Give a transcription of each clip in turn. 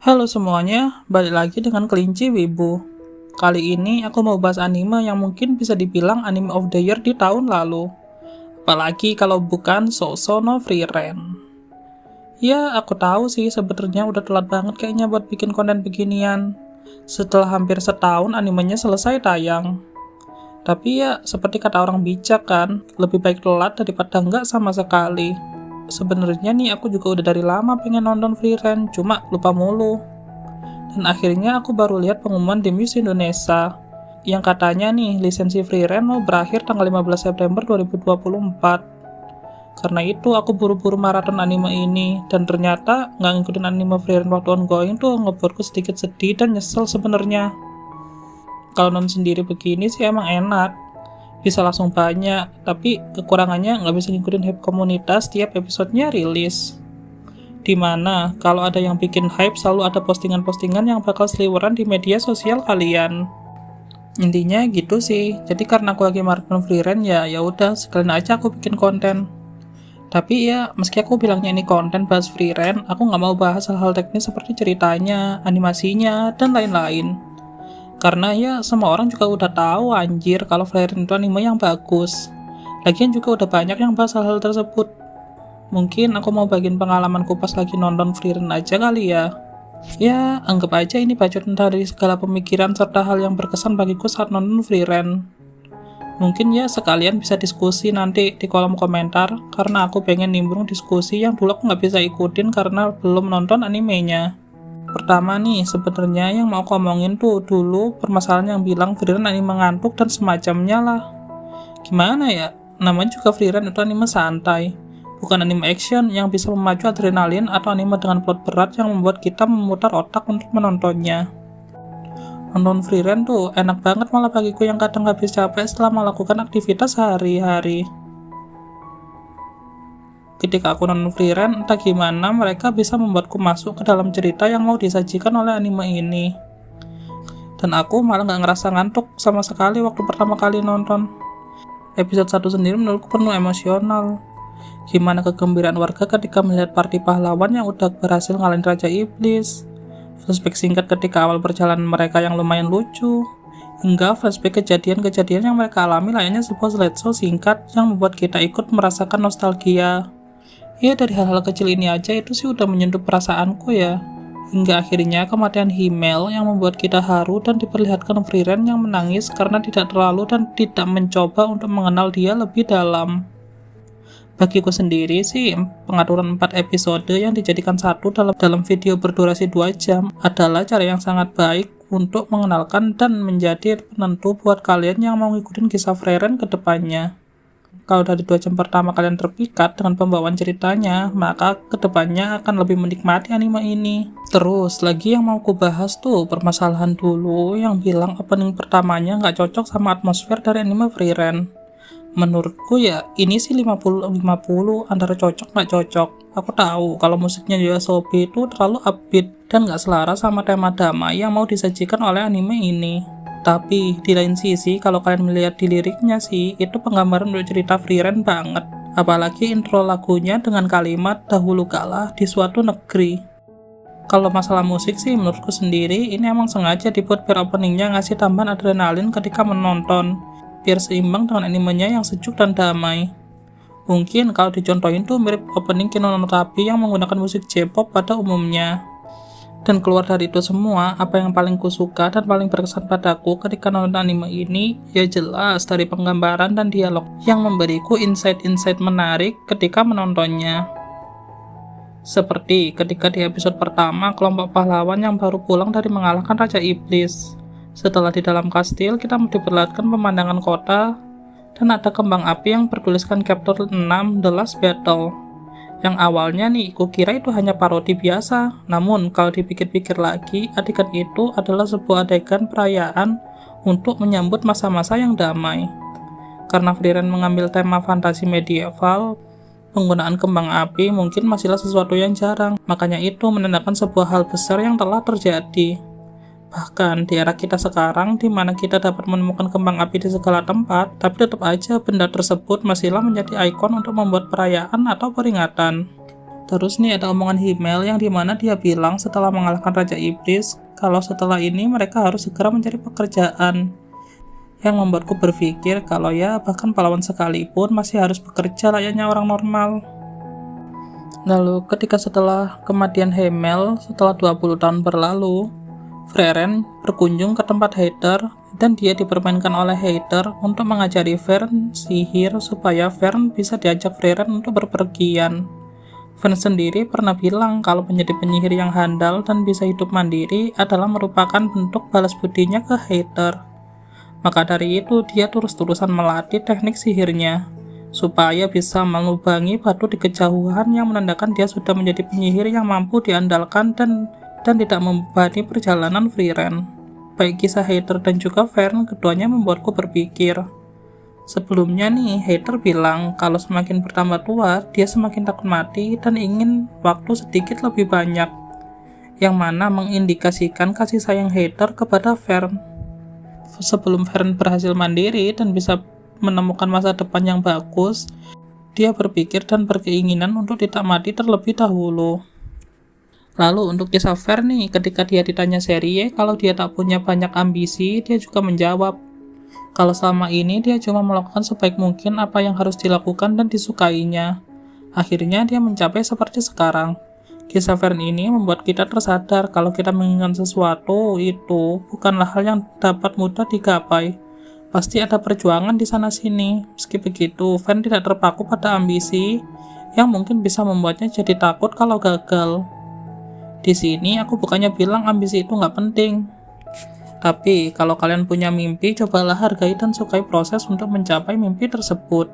Halo semuanya, balik lagi dengan Kelinci Wibu. Kali ini aku mau bahas anime yang mungkin bisa dibilang anime of the year di tahun lalu. Apalagi kalau bukan Sousou no Frieren. Ya, aku tahu sih sebenarnya udah telat banget kayaknya buat bikin konten beginian. Setelah hampir setahun animenya selesai tayang. Tapi ya, seperti kata orang bijak kan, lebih baik telat daripada enggak sama sekali. Sebenarnya nih aku juga udah dari lama pengen nonton Frieren, cuma lupa mulu. Dan akhirnya aku baru lihat pengumuman di Muse Indonesia yang katanya nih lisensi Frieren mau berakhir tanggal 15 September 2024. Karena itu aku buru-buru maraton anime ini, dan ternyata nggak ngikutin anime Frieren waktu ongoing tuh ngebuatku sedikit sedih dan nyesel sebenarnya. Kalau nonton sendiri begini sih emang enak, bisa langsung banyak, tapi kekurangannya nggak bisa ngikutin hype komunitas tiap episodenya rilis. Dimana kalau ada yang bikin hype selalu ada postingan-postingan yang bakal seliweran di media sosial kalian. Intinya gitu sih. Jadi karena aku lagi maraton Frieren ya udah sekalian aja aku bikin konten. Tapi ya meski aku bilangnya ini konten bahas Frieren, aku nggak mau bahas hal-hal teknis seperti ceritanya, animasinya, dan lain-lain. Karena ya semua orang juga udah tahu anjir kalau Frieren itu anime yang bagus. Lagian juga udah banyak yang bahas hal-hal tersebut. Mungkin aku mau bagiin pengalamanku pas lagi nonton Frieren aja kali ya. Ya, anggap aja ini bacotan dari segala pemikiran serta hal yang berkesan bagiku saat nonton Frieren. Mungkin ya sekalian bisa diskusi nanti di kolom komentar, karena aku pengen nimbrung diskusi yang dulu aku nggak bisa ikutin karena belum nonton animenya. Pertama nih, sebenarnya yang mau aku omongin tuh dulu permasalahan yang bilang Frieren anime ngantuk dan semacamnya lah. Gimana ya, namanya juga Frieren itu anime santai, bukan anime action yang bisa memacu adrenalin atau anime dengan plot berat yang membuat kita memutar otak untuk menontonnya. Nonton Frieren tuh enak banget malah bagiku yang kadang habis capek setelah melakukan aktivitas sehari-hari. Ketika aku nonton Frieren, entah gimana mereka bisa membuatku masuk ke dalam cerita yang mau disajikan oleh anime ini. Dan aku malah gak ngerasa ngantuk sama sekali waktu pertama kali nonton. Episode 1 sendiri menurutku penuh emosional. Gimana kegembiraan warga ketika melihat party pahlawan yang udah berhasil ngalahin Raja Iblis. Flashback singkat ketika awal perjalanan mereka yang lumayan lucu. Hingga flashback kejadian-kejadian yang mereka alami layaknya sebuah slideshow singkat yang membuat kita ikut merasakan nostalgia. Ya dari hal-hal kecil ini aja itu sih udah menyentuh perasaanku ya. Hingga akhirnya kematian Himmel yang membuat kita haru dan diperlihatkan Frieren yang menangis karena tidak terlalu dan tidak mencoba untuk mengenal dia lebih dalam. Bagiku sendiri sih, pengaturan 4 episode yang dijadikan satu dalam video berdurasi 2 jam adalah cara yang sangat baik untuk mengenalkan dan menjadi penentu buat kalian yang mau ngikutin kisah Frieren ke depannya. Kalau dari 2 jam pertama kalian terpikat dengan pembawaan ceritanya, maka kedepannya akan lebih menikmati anime ini. Terus, lagi yang mau ku bahas tuh permasalahan dulu yang bilang opening pertamanya nggak cocok sama atmosfer dari anime Frieren. Menurutku ya, ini sih 50-50 antara cocok nggak cocok. Aku tahu kalau musiknya YOASOBI itu terlalu upbeat dan nggak selaras sama tema damai yang mau disajikan oleh anime ini. Tapi di lain sisi, kalau kalian melihat di liriknya sih, itu penggambaran untuk cerita Frieren banget. Apalagi intro lagunya dengan kalimat dahulu kala di suatu negeri. Kalau masalah musik sih, menurutku sendiri, ini emang sengaja dibuat biar openingnya ngasih tambahan adrenalin ketika menonton. Biar seimbang dengan animenya yang sejuk dan damai. Mungkin kalau dicontohin tuh mirip opening Kino no Tabi yang menggunakan musik J-pop pada umumnya. Dan keluar dari itu semua, apa yang paling kusuka dan paling berkesan padaku ketika nonton anime ini, ya jelas dari penggambaran dan dialog yang memberiku insight-insight menarik ketika menontonnya. Seperti ketika di episode pertama, kelompok pahlawan yang baru pulang dari mengalahkan Raja Iblis. Setelah di dalam kastil, kita diperlihatkan pemandangan kota, dan ada kembang api yang bertuliskan Chapter 6 The Last Battle. Yang awalnya nih, kukira itu hanya parodi biasa. Namun, kalau dipikir-pikir lagi, adegan itu adalah sebuah adegan perayaan untuk menyambut masa-masa yang damai. Karena Frieren mengambil tema fantasi medieval, penggunaan kembang api mungkin masihlah sesuatu yang jarang. Makanya itu menandakan sebuah hal besar yang telah terjadi. Bahkan di era kita sekarang, di mana kita dapat menemukan kembang api di segala tempat, tapi tetap aja benda tersebut masihlah menjadi ikon untuk membuat perayaan atau peringatan. Terus nih ada omongan Himmel yang dimana dia bilang setelah mengalahkan Raja Iblis, kalau setelah ini mereka harus segera mencari pekerjaan. Yang membuatku berpikir kalau ya bahkan pahlawan sekalipun masih harus bekerja layaknya orang normal. Lalu ketika setelah kematian Himmel, setelah 20 tahun berlalu, Frieren berkunjung ke tempat Heather dan dia dipermainkan oleh Heather untuk mengajari Vern sihir supaya Vern bisa diajak Frieren untuk berpergian. Vern sendiri pernah bilang kalau menjadi penyihir yang handal dan bisa hidup mandiri adalah merupakan bentuk balas budinya ke Heather. Maka dari itu dia terus-terusan melatih teknik sihirnya supaya bisa melubangi batu di kejauhan yang menandakan dia sudah menjadi penyihir yang mampu diandalkan dan tidak membebani perjalanan Frieren. Baik kisah Heather dan juga Vern, keduanya membuatku berpikir. Sebelumnya nih, Heather bilang kalau semakin bertambah tua, dia semakin takut mati dan ingin waktu sedikit lebih banyak, yang mana mengindikasikan kasih sayang Heather kepada Vern. Sebelum Vern berhasil mandiri dan bisa menemukan masa depan yang bagus, dia berpikir dan berkeinginan untuk tidak mati terlebih dahulu. Lalu untuk kisah Vern nih, ketika dia ditanya Serie kalau dia tak punya banyak ambisi, dia juga menjawab kalau selama ini dia cuma melakukan sebaik mungkin apa yang harus dilakukan dan disukainya. Akhirnya dia mencapai seperti sekarang. Kisah Vern ini membuat kita tersadar kalau kita menginginkan sesuatu itu bukanlah hal yang dapat mudah digapai. Pasti ada perjuangan di sana-sini. Meski begitu, Vern tidak terpaku pada ambisi yang mungkin bisa membuatnya jadi takut kalau gagal. Di sini aku bukannya bilang ambisi itu nggak penting. Tapi kalau kalian punya mimpi, cobalah hargai dan sukai proses untuk mencapai mimpi tersebut.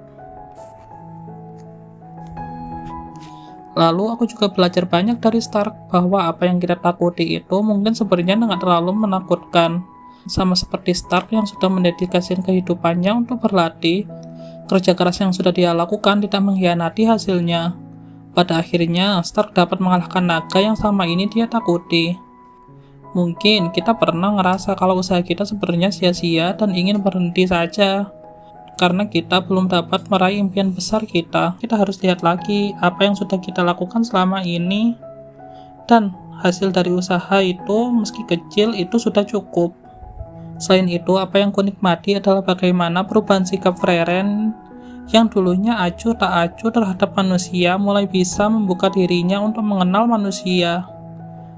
Lalu aku juga belajar banyak dari Stark bahwa apa yang kita takuti itu mungkin sebenarnya nggak terlalu menakutkan. Sama seperti Stark yang sudah mendedikasikan kehidupannya untuk berlatih, kerja keras yang sudah dia lakukan tidak mengkhianati hasilnya. Pada akhirnya, Stark dapat mengalahkan naga yang selama ini dia takuti. Mungkin kita pernah ngerasa kalau usaha kita sebenarnya sia-sia dan ingin berhenti saja. Karena kita belum dapat meraih impian besar kita. Kita harus lihat lagi apa yang sudah kita lakukan selama ini. Dan hasil dari usaha itu, meski kecil, itu sudah cukup. Selain itu, apa yang kunikmati adalah bagaimana perubahan sikap Frieren yang dulunya acuh tak acuh terhadap manusia mulai bisa membuka dirinya untuk mengenal manusia.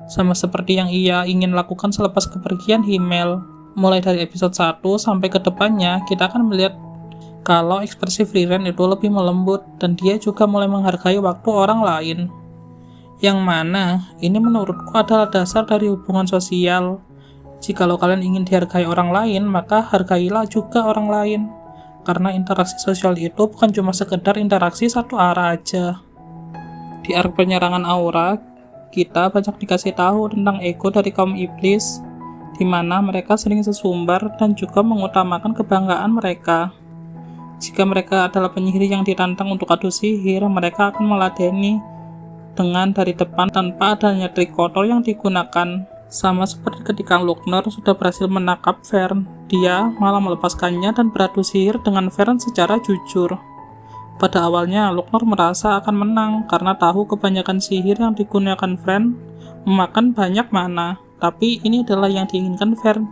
Sama seperti yang ia ingin lakukan selepas kepergian Himmel. Mulai dari episode 1 sampai ke depannya, kita akan melihat kalau ekspresi Frieren itu lebih melembut dan dia juga mulai menghargai waktu orang lain. Yang mana, ini menurutku adalah dasar dari hubungan sosial. Jikalau kalian ingin dihargai orang lain, maka hargailah juga orang lain. Karena interaksi sosial itu bukan cuma sekedar interaksi satu arah aja. Di arc penyerangan aura, kita banyak dikasih tahu tentang ego dari kaum iblis, di mana mereka sering sesumbar dan juga mengutamakan kebanggaan mereka. Jika mereka adalah penyihir yang ditantang untuk adu sihir, mereka akan meladeni dengan dari depan tanpa adanya trik kotor yang digunakan. Sama seperti ketika Luckner sudah berhasil menangkap Vern, dia malah melepaskannya dan beradu sihir dengan Vern secara jujur. Pada awalnya, Luckner merasa akan menang karena tahu kebanyakan sihir yang digunakan Vern memakan banyak mana, tapi ini adalah yang diinginkan Vern.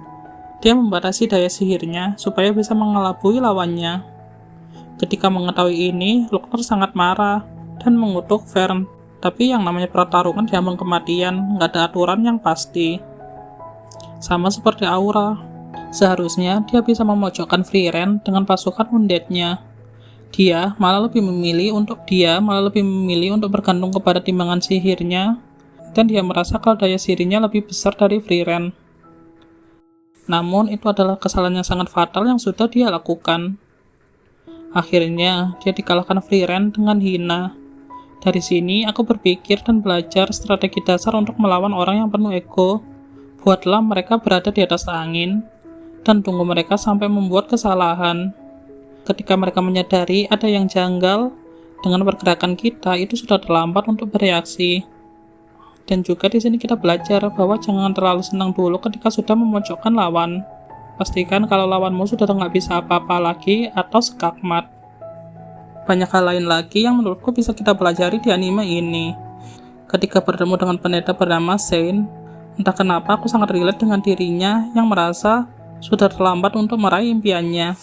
Dia membatasi daya sihirnya supaya bisa mengelabui lawannya. Ketika mengetahui ini, Luckner sangat marah dan mengutuk Vern. Tapi yang namanya pertarungan di ambang kematian, nggak ada aturan yang pasti. Sama seperti Aura, seharusnya dia bisa memojokkan Frieren dengan pasukan undead-nya. Dia malah lebih memilih untuk bergantung kepada timbangan sihirnya, dan dia merasa kalau daya sihirnya lebih besar dari Frieren. Namun itu adalah kesalahan yang sangat fatal yang sudah dia lakukan. Akhirnya dia dikalahkan Frieren dengan hina. Dari sini, aku berpikir dan belajar strategi dasar untuk melawan orang yang penuh ego. Buatlah mereka berada di atas angin, dan tunggu mereka sampai membuat kesalahan. Ketika mereka menyadari ada yang janggal dengan pergerakan kita, itu sudah terlambat untuk bereaksi. Dan juga di sini kita belajar bahwa jangan terlalu senang dulu ketika sudah memojokkan lawan. Pastikan kalau lawanmu sudah nggak bisa apa-apa lagi atau skakmat. Banyak hal lain lagi yang menurutku bisa kita pelajari di anime ini. Ketika bertemu dengan pendeta bernama Shane, entah kenapa aku sangat relate dengan dirinya yang merasa sudah terlambat untuk meraih impiannya.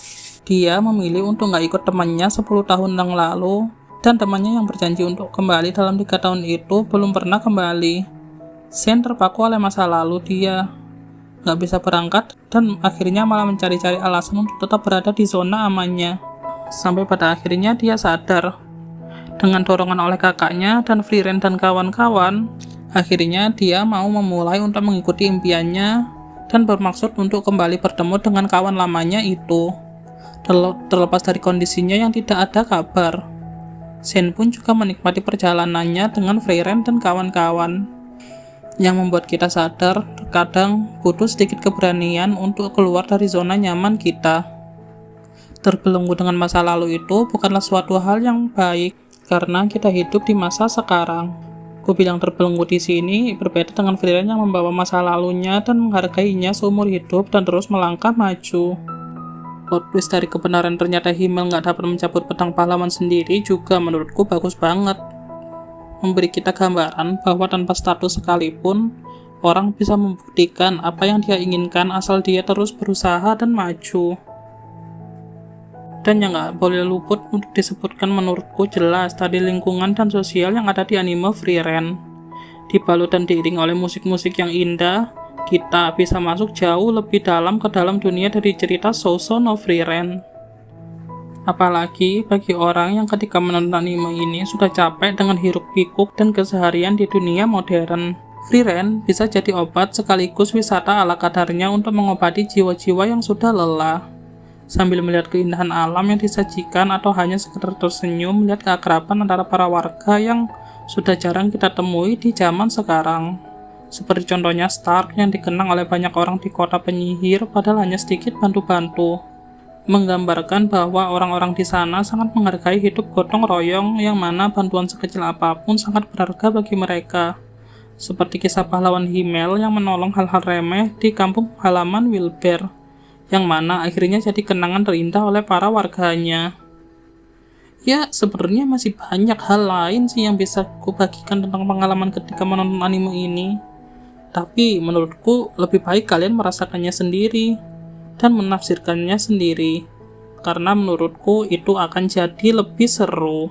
Dia memilih untuk nggak ikut temannya 10 tahun yang lalu, dan temannya yang berjanji untuk kembali dalam 3 tahun itu belum pernah kembali. Shane terpaku oleh masa lalu dia, nggak bisa berangkat, dan akhirnya malah mencari-cari alasan untuk tetap berada di zona amannya. Sampai pada akhirnya dia sadar. Dengan dorongan oleh kakaknya dan Frieren dan kawan-kawan, akhirnya dia mau memulai untuk mengikuti impiannya dan bermaksud untuk kembali bertemu dengan kawan lamanya itu. Terlepas dari kondisinya yang tidak ada kabar, Shane pun juga menikmati perjalanannya dengan Frieren dan kawan-kawan, yang membuat kita sadar terkadang butuh sedikit keberanian untuk keluar dari zona nyaman kita. Terbelenggu dengan masa lalu itu bukanlah suatu hal yang baik, karena kita hidup di masa sekarang. Ku bilang terbelenggu di sini berbeda dengan Frieren yang membawa masa lalunya dan menghargainya seumur hidup dan terus melangkah maju. Plot twist dari kebenaran ternyata Himmel nggak dapat mencabut pedang pahlawan sendiri juga menurutku bagus banget. Memberi kita gambaran bahwa tanpa status sekalipun, orang bisa membuktikan apa yang dia inginkan asal dia terus berusaha dan maju. Dan yang nggak boleh luput untuk disebutkan menurutku jelas tadi lingkungan dan sosial yang ada di anime Frieren. Dibalut dan diiring oleh musik-musik yang indah, kita bisa masuk jauh lebih dalam ke dalam dunia dari cerita Sousou no Frieren. Apalagi bagi orang yang ketika menonton anime ini sudah capek dengan hiruk-pikuk dan keseharian di dunia modern. Frieren bisa jadi obat sekaligus wisata ala kadarnya untuk mengobati jiwa-jiwa yang sudah lelah. Sambil melihat keindahan alam yang disajikan atau hanya sekedar tersenyum melihat keakraban antara para warga yang sudah jarang kita temui di zaman sekarang. Seperti contohnya Stark yang dikenang oleh banyak orang di kota penyihir padahal hanya sedikit bantu-bantu. Menggambarkan bahwa orang-orang di sana sangat menghargai hidup gotong royong yang mana bantuan sekecil apapun sangat berharga bagi mereka. Seperti kisah pahlawan Himmel yang menolong hal-hal remeh di kampung halaman Wilber, yang mana akhirnya jadi kenangan terindah oleh para warganya. Ya, sebenarnya masih banyak hal lain sih yang bisa kubagikan tentang pengalaman ketika menonton anime ini. Tapi menurutku lebih baik kalian merasakannya sendiri dan menafsirkannya sendiri, karena menurutku itu akan jadi lebih seru.